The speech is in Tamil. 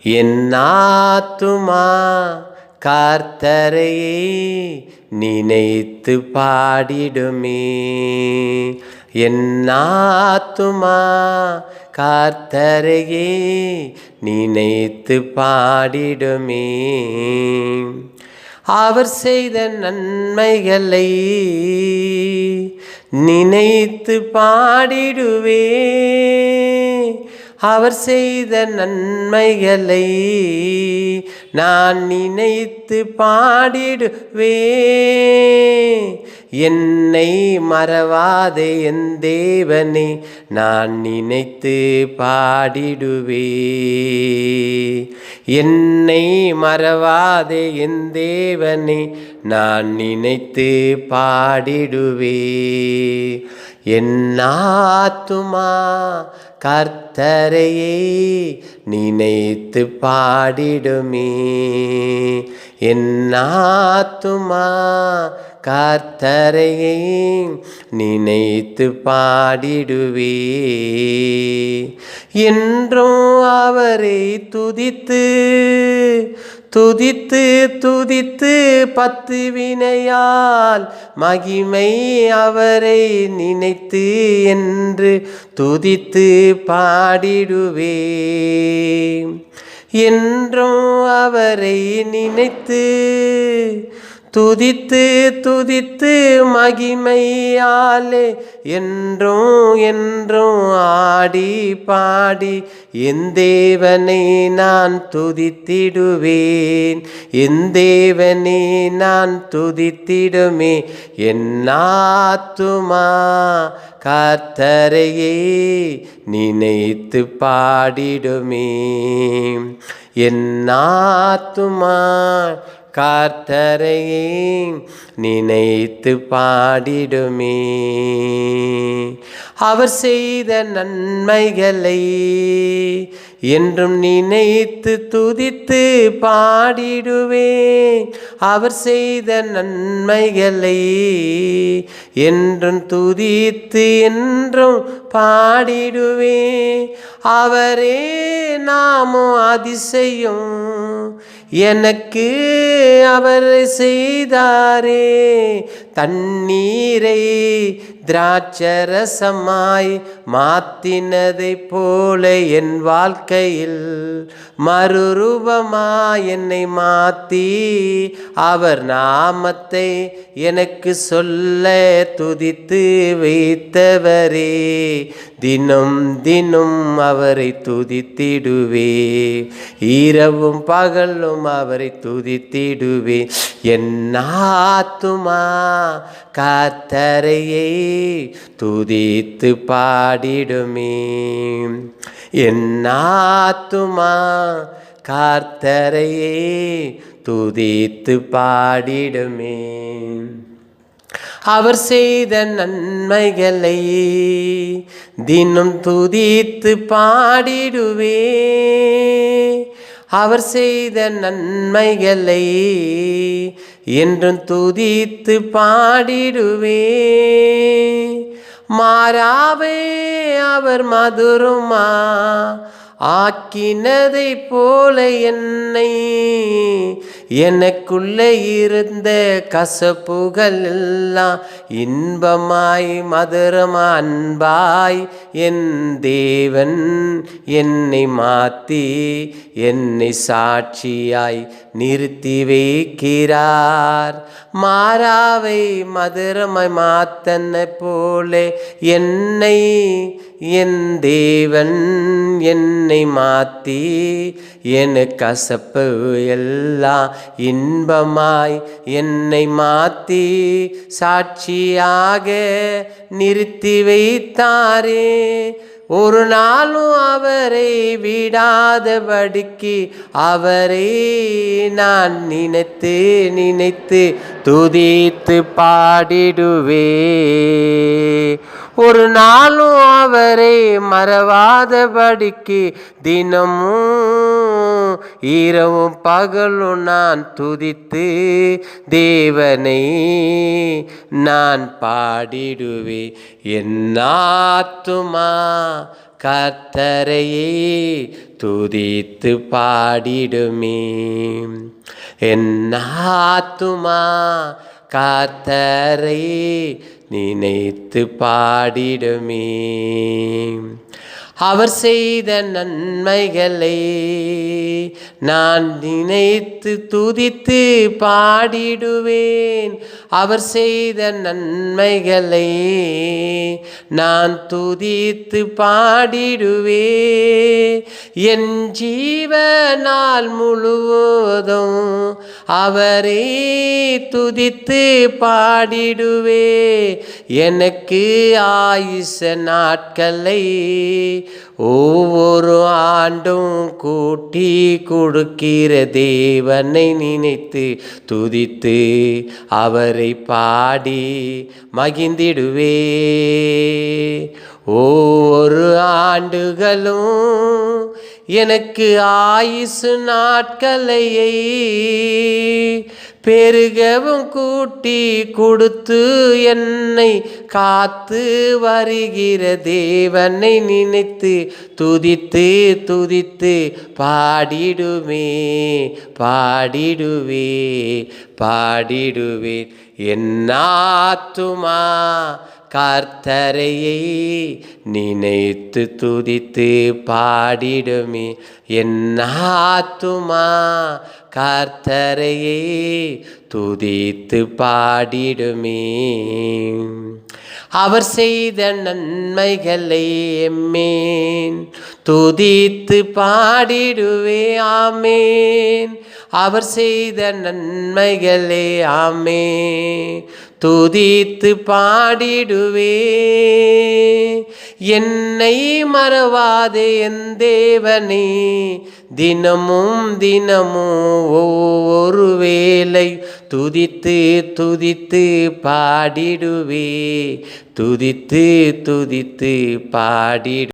என் ஆத்துமா கர்த்தரையே நினைத்து பாடிடுமே. என் ஆத்துமா கர்த்தரையே நினைத்து பாடிடுமே. அவர் செய்த நன்மைகளை நினைத்து பாடிடுவே. அவர் செய்த நன்மைகளை நான் நினைத்து பாடிடுவே. என்னை மறவாதே என் தேவனே நான் நினைத்து பாடிடுவே. என்னை மறவாதே என் தேவனே நான் நினைத்து பாடிடுவே. என் ஆத்துமா கர்த்தரையே நினைத்து பாடிடுமே. என் ஆத்துமா கர்த்தரையே நினைத்து பாடிடுவே. என்றும் அவரை துதித்து துதித்து துதித்து பத்து வினையால் மகிமை அவரை நினைத்து என்று துதித்து பாடிடுவே. என்றும் அவரை நினைத்து துதித்து துதித்து மகிமையாலே என்றும் என்றும் ஆடி பாடி என் தேவனை நான் துதித்திடுவேன். என் தேவனை நான் துதித்திடுமே. என் ஆத்துமா கர்த்தரையே நினைத்து பாடிடுமே. என் ஆத்துமா கர்த்தரையே நினைத்து பாடிடுமே. அவர் செய்த நன்மைகளை என்றும் நினைத்து துதித்து பாடிடுவே. அவர் செய்த நன்மைகளை என்றும் துதித்து என்றும் பாடிடுவே. அவரே நாமும் அதிசயம் எனக்கு அவர் செய்தாரே. தண்ணீரை திராட்சரசமாய் மாத்தினதை போல என் வாழ்க்கையில் மறுரூபமாய் என்னை மாற்றி அவர் நாமத்தை எனக்கு சொல்ல துதித்து வைத்தவரே. தினம் தினம் அவரை துதித்திடுவே. இரவும் பகலும் அவரை துதித்திடுவே. என் ஆத்துமா கர்த்தரையே துதித்து பாடிடுமே. என் ஆத்துமா கர்த்தரையே துதித்து பாடிடுமே. அவர் செய்த நன்மைகளை தினம் துதித்து பாடிடுவே. அவர் செய்த நன்மைகளை என்றும் துதித்து பாடிடுவே. மாறாவே அவர் மதுரமா ஆக்கினதை போல என்னை எனக்குள்ளே இருந்த கசப்புகள் எல்லாம் இன்பமாய் மதுரமா அன்பாய் என் தேவன் என்னை மாற்றி என்னை சாட்சியாய் நிறுத்தி வைக்கிறார். மாறாவை மதுரமாய் மாத்தனை போல என்னை என் தேவன் என்னை மாற்றி என் கசப்பு எல்லாம் இன்பமாய் என்னை மாற்றி சாட்சியாக நிறுத்தி வைத்தாரே. ஒரு நாளும் அவரை விடாதபடிக்கு அவரை நான் நினைத்து நினைத்து துதித்து பாடிடுவே. ஒரு நாளும் அவரை மறவாதபடிக்கு தினமும் இரவும் பகலும் நான் துதித்து தேவனை நான் பாடிடுவே. என் ஆத்துமா கர்த்தரையே துதித்து பாடிடுமே. என் ஆத்துமா கர்த்தரை நினைத்து பாடிடுமே. அவர் செய்த நன்மைகளை நான் நினைத்து துதித்து பாடிடுவேன். அவர் செய்த நன்மைகளை நான் துதித்து பாடிடுவேன். என் ஜீவனால் முழுவதும் அவரை துதித்து பாடிடுவே. எனக்கு ஆயுச நாட்களை ஒவ்வொரு ஆண்டும் கூட்டி கொடுக்கிற தேவனை நினைத்து துதித்து அவரை பாடி மகிழ்ந்திடுவே. ஒவ்வொரு ஆண்டுகளும் எனக்கு ஆயுசு நாட்களையை பெருகவும் கூட்டி கொடுத்து என்னை காத்து வருகிற தேவனை நினைத்து துதித்து துதித்து பாடிடுவே பாடிடுவே பாடிடுவேன். என் ஆத்துமா கர்த்தரையை நினைத்து துதித்து பாடிடுமே. என் ஆத்துமா கர்த்தரையை துதித்து பாடிடுமே. அவர் செய்த நன்மைகளை எம்மேன் துதித்து பாடிடுவே. ஆமேன். அவர் செய்த நன்மைகளே ஆமே துதித்து பாடிடுவே. என்னை மறவாதே என் தேவனே, தினமும் தினமும் ஒவ்வொரு வேளை துதித்து துதித்து பாடிடுவே. துதித்து துதித்து பாடிடு